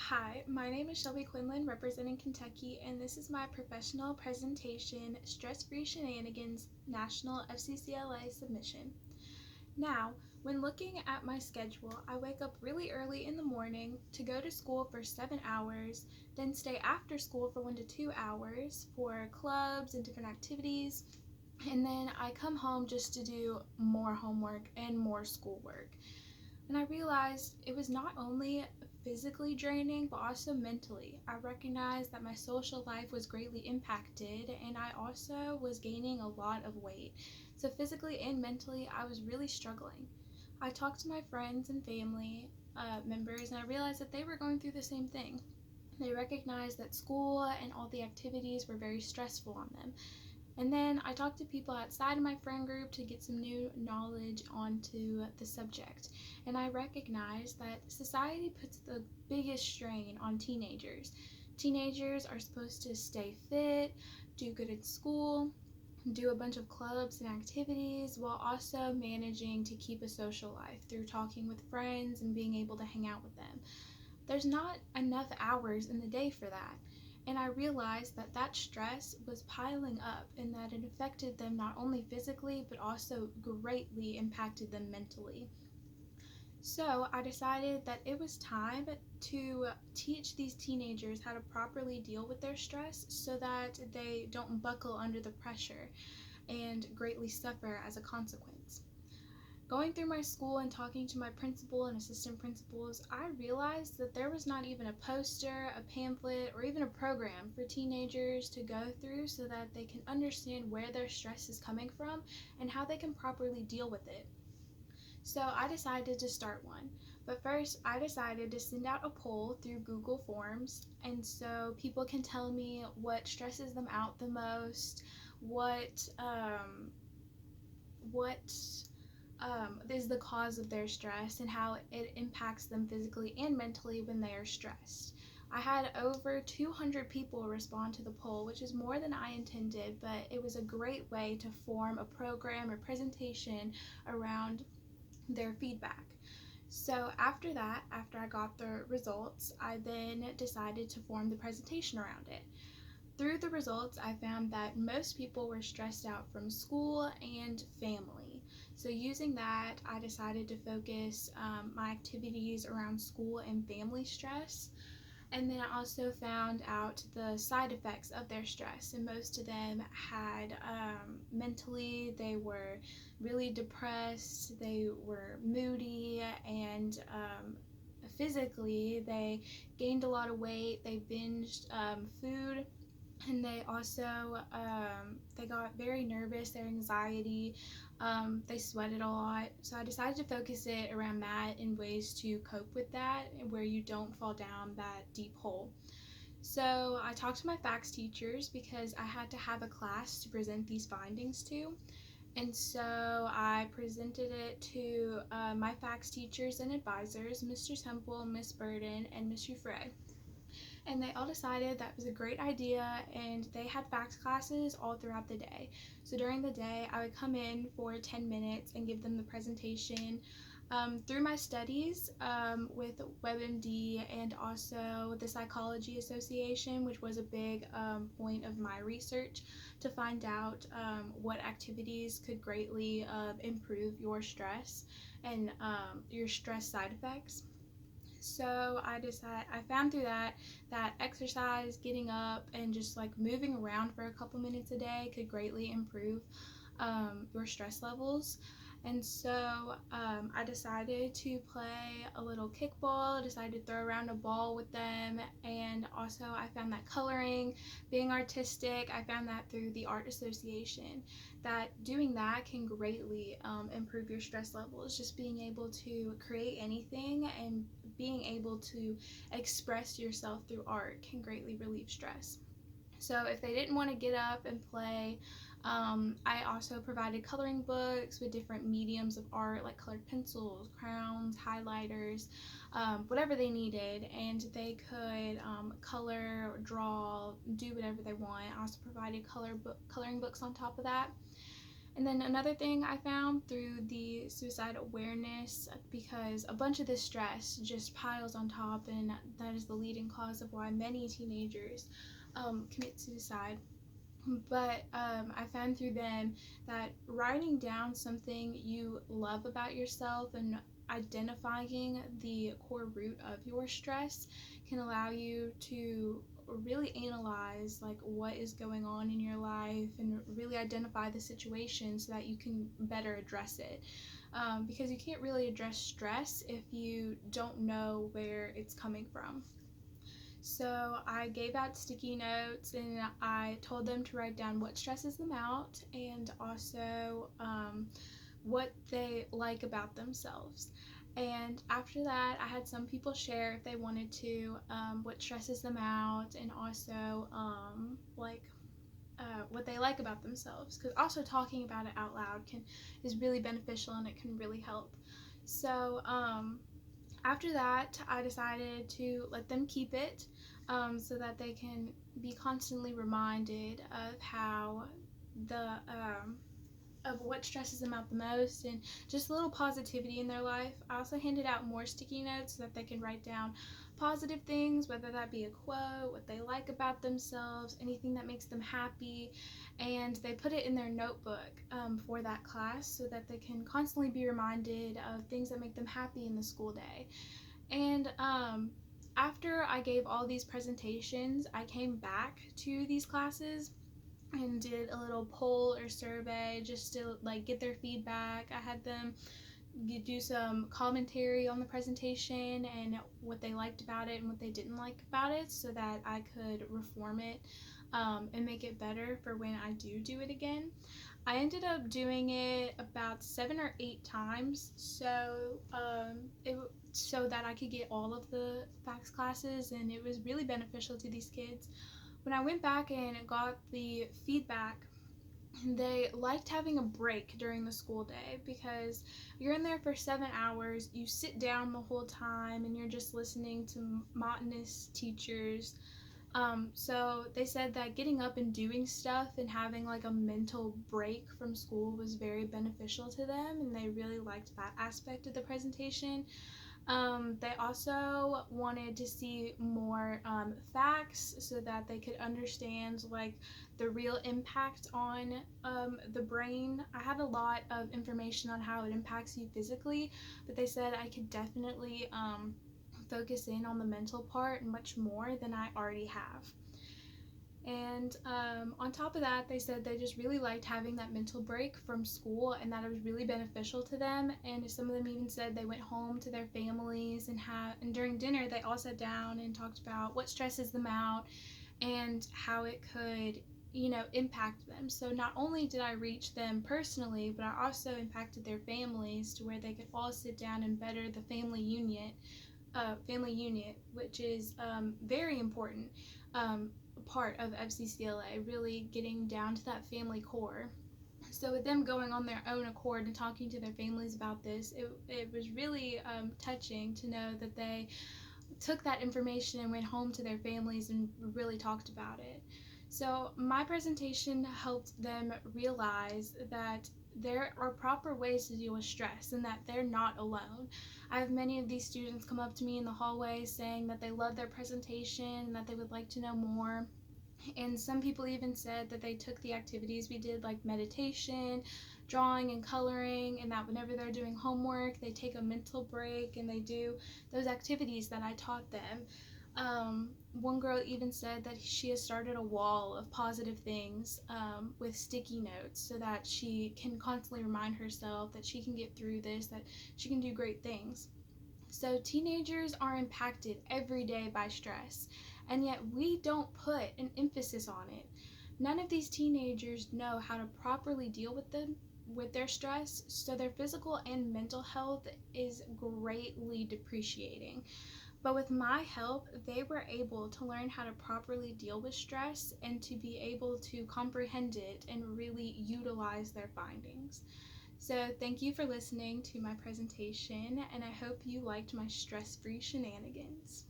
Hi, my name is Shelby Quinlan, representing Kentucky, and this is my professional presentation, Stress-Free Shenanigans National FCCLA Submission. Now, when looking at my schedule, I wake up really early in the morning to go to school for 7 hours, then stay after school for 1 to 2 hours for clubs and different activities, and then I come home just to do more homework and more schoolwork. And I realized it was not only physically draining, but also mentally. I recognized that my social life was greatly impacted, and I also was gaining a lot of weight. So physically and mentally, I was really struggling. I talked to my friends and family members, and I realized that they were going through the same thing. They recognized that school and all the activities were very stressful on them. And then I talked to people outside of my friend group to get some new knowledge onto the subject. And I recognized that society puts the biggest strain on teenagers. Teenagers are supposed to stay fit, do good in school, do a bunch of clubs and activities while also managing to keep a social life through talking with friends and being able to hang out with them. There's not enough hours in the day for that. And I realized that that stress was piling up and that it affected them not only physically, but also greatly impacted them mentally. So I decided that it was time to teach these teenagers how to properly deal with their stress so that they don't buckle under the pressure and greatly suffer as a consequence. Going through my school and talking to my principal and assistant principals, I realized that there was not even a poster, a pamphlet, or even a program for teenagers to go through so that they can understand where their stress is coming from and how they can properly deal with it. So I decided to start one. But first, I decided to send out a poll through Google Forms, and so people can tell me what stresses them out the most, what is the cause of their stress and how it impacts them physically and mentally when they are stressed. I had over 200 people respond to the poll, which is more than I intended, but it was a great way to form a program or presentation around their feedback. So after that, after I got the results, I then decided to form the presentation around it. Through the results, I found that most people were stressed out from school and family. So using that, I decided to focus my activities around school and family stress. And then I also found out the side effects of their stress, and most of them had mentally, they were really depressed, they were moody, and physically, they gained a lot of weight, they binged food, and they also they got very nervous, their anxiety, they sweated a lot. So I decided to focus it around that and ways to cope with that where you don't fall down that deep hole. So I talked to my FACS teachers because I had to have a class to present these findings to. And so I presented it to my FACS teachers and advisors, Mr. Temple, Miss Burden, and Mr. Frey. And they all decided that was a great idea, and they had FACS classes all throughout the day. So during the day, I would come in for 10 minutes and give them the presentation. Through my studies with WebMD and also the Psychology Association, which was a big point of my research to find out what activities could greatly improve your stress and your stress side effects. So I found through that exercise, getting up, and just like moving around for a couple minutes a day could greatly improve your stress levels. And so I decided to play a little kickball. I decided to throw around a ball with them, and also I found that coloring, being artistic, I found that through the Art Association, that doing that can greatly improve your stress levels. Just being able to create anything and being able to express yourself through art can greatly relieve stress. So if they didn't want to get up and play, I also provided coloring books with different mediums of art like colored pencils, crayons, highlighters, whatever they needed, and they could color, draw, do whatever they want. I also provided coloring books on top of that. And then another thing I found through the suicide awareness, because a bunch of this stress just piles on top, and that is the leading cause of why many teenagers commit suicide. But I found through them that writing down something you love about yourself and identifying the core root of your stress can allow you to really analyze like what is going on in your life and really identify the situation so that you can better address it, because you can't really address stress if you don't know where it's coming from. So I gave out sticky notes and I told them to write down what stresses them out, and also what they like about themselves. And after that, I had some people share if they wanted to, what stresses them out, and also what they like about themselves. Because also talking about it out loud is really beneficial and it can really help. So after that, I decided to let them keep it, so that they can be constantly reminded of how the of what stresses them out the most and just a little positivity in their life. I also handed out more sticky notes so that they can write down positive things, whether that be a quote, what they like about themselves, anything that makes them happy, and they put it in their notebook for that class so that they can constantly be reminded of things that make them happy in the school day. And after I gave all these presentations, I came back to these classes and did a little poll or survey just to like get their feedback. I had them do some commentary on the presentation and what they liked about it and what they didn't like about it so that I could reform it, and make it better for when I do it again. I ended up doing it about 7 or 8 times, so that I could get all of the facts classes, and it was really beneficial to these kids. When I went back and got the feedback, they liked having a break during the school day because you're in there for 7 hours, you sit down the whole time, and you're just listening to monotonous teachers. So they said that getting up and doing stuff and having like a mental break from school was very beneficial to them, and they really liked that aspect of the presentation. They also wanted to see more facts so that they could understand like the real impact on the brain. I had a lot of information on how it impacts you physically, but they said I could definitely focus in on the mental part much more than I already have. And on top of that, they said they just really liked having that mental break from school and that it was really beneficial to them. And some of them even said they went home to their families and during dinner they all sat down and talked about what stresses them out and how it could, impact them. So not only did I reach them personally, but I also impacted their families to where they could all sit down and better the family unit, which is very important. Part of FCCLA, really getting down to that family core. So with them going on their own accord and talking to their families about this, it was really touching to know that they took that information and went home to their families and really talked about it. So my presentation helped them realize that there are proper ways to deal with stress and that they're not alone. I have many of these students come up to me in the hallway saying that they love their presentation and that they would like to know more. And some people even said that they took the activities we did, like meditation, drawing, and coloring, and that whenever they're doing homework, they take a mental break and they do those activities that I taught them. One girl even said that she has started a wall of positive things with sticky notes so that she can constantly remind herself that she can get through this, that she can do great things. So teenagers are impacted every day by stress, and yet we don't put an emphasis on it. None of these teenagers know how to properly deal with their stress, so their physical and mental health is greatly depreciating. But with my help, they were able to learn how to properly deal with stress and to be able to comprehend it and really utilize their findings. So thank you for listening to my presentation, and I hope you liked my stress-free shenanigans.